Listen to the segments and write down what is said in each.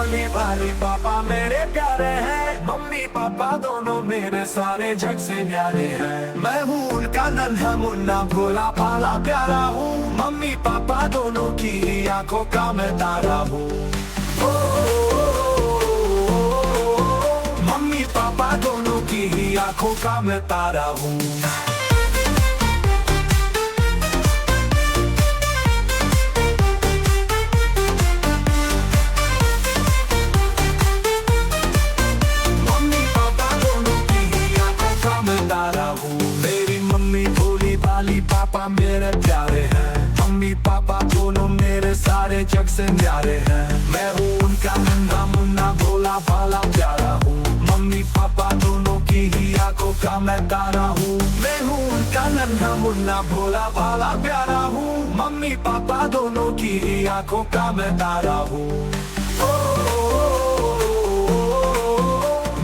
भोली भाली पापा मेरे प्यारे हैं। मम्मी पापा दोनों मेरे सारे जग से न्यारे हैं। मैं हूँ उनका नन्हा मुन्ना भोला भाला प्यारा हूँ। मम्मी पापा दोनों की आंखों का मैं तारा हूँ। मम्मी पापा दोनों की आंखों का मैं तारा हूँ। पापा मेरे प्यारे हैं। मम्मी पापा दोनों मेरे सारे जग से न्यारे हैं। मैं हूँ उनका नन्हा मुन्ना भोला भाला प्यारा हूँ। मम्मी पापा दोनों की ही आंखों का मैं तारा हूँ। मैं हूँ उनका नन्हा मुन्ना भोला भाला प्यारा हूँ। मम्मी पापा दोनों की ही आंखों का मैं तारा हूँ।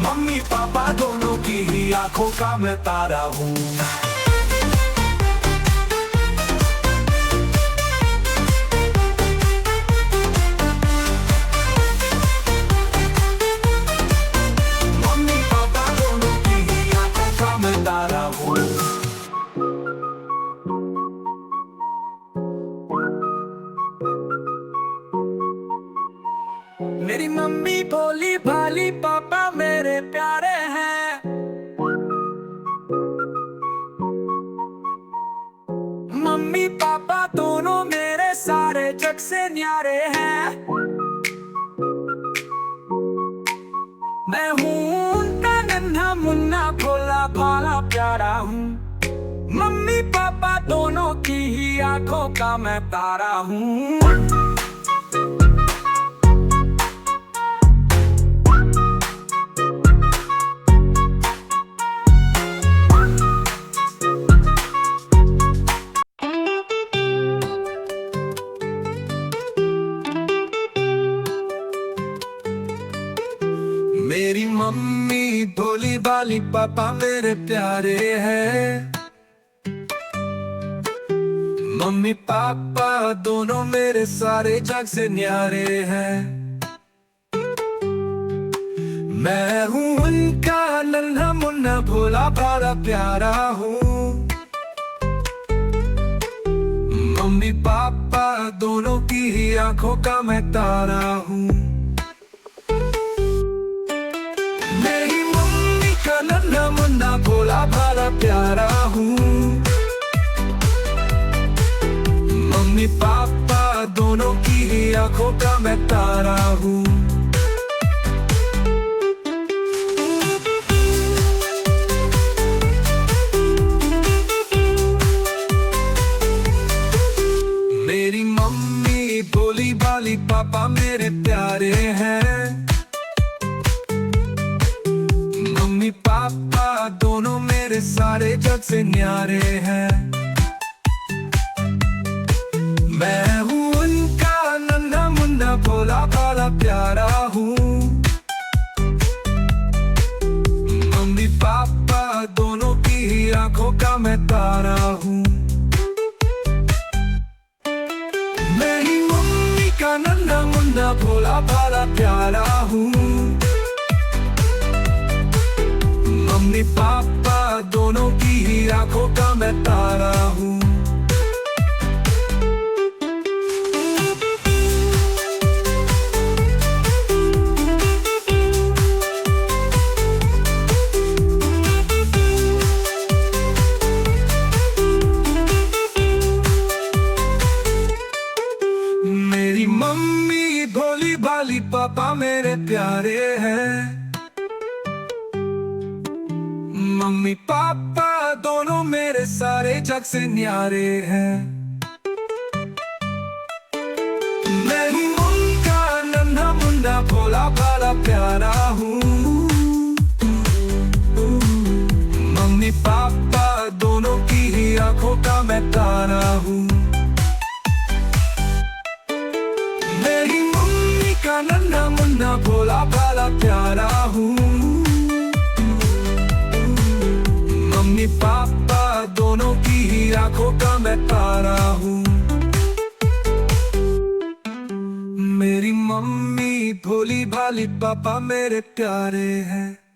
मम्मी पापा दोनों की ही आंखों का मैं तारा हूँ। मेरी मम्मी भोली भाली पापा मेरे प्यारे हैं। मम्मी पापा दोनों मेरे सारे जग से न्यारे हैं। मैं हूँ उनका नन्हा मुन्ना भोला भाला प्यारा हूँ। मम्मी पापा दोनों की ही आंखों का मैं तारा हूँ। मेरी मम्मी भोली भाली पापा मेरे प्यारे हैं। मम्मी पापा दोनों मेरे सारे जग से न्यारे हैं। मैं हूँ उनका नन्हा मुन्ना भोला भाला प्यारा हूँ। मम्मी पापा दोनों की ही आंखों का मैं तारा हूँ। नन्हा मुन्ना भोला भाला प्यारा हूँ। मम्मी पापा दोनों की ही आंखों का मैं तारा हूँ। मेरी मम्मी भोली भाली पापा मेरे प्यारे हैं। मम्मी पापा दोनों मेरे सारे जग से न्यारे हैं। मैं हूँ उनका नन्हा मुन्ना भोला भाला प्यारा हूँ। मम्मी पापा दोनों की ही आंखों का मैं तारा हूँ। मेरी मम्मी का नन्हा मुन्ना भोला भाला प्यारा हूँ। मम्मी पापा दोनों की ही आंखों का मैं तारा हूँ। मेरी मम्मी भोली भाली पापा मेरे प्यारे हैं। मम्मी पापा दोनों मेरे सारे जग से न्यारे हैं। मैं हूँ उनका नन्हा मुन्ना भोला भाला प्यारा हूँ। मम्मी पापा दोनों की ही आंखों का मैं तारा हूँ। मेरी मम्मी का नन्हा मुन्ना भोला भाला प्यारा हूँ। मम्मी पापा दोनों की ही आंखों का मैं तारा हूँ। मेरी मम्मी भोली भाली पापा मेरे प्यारे हैं।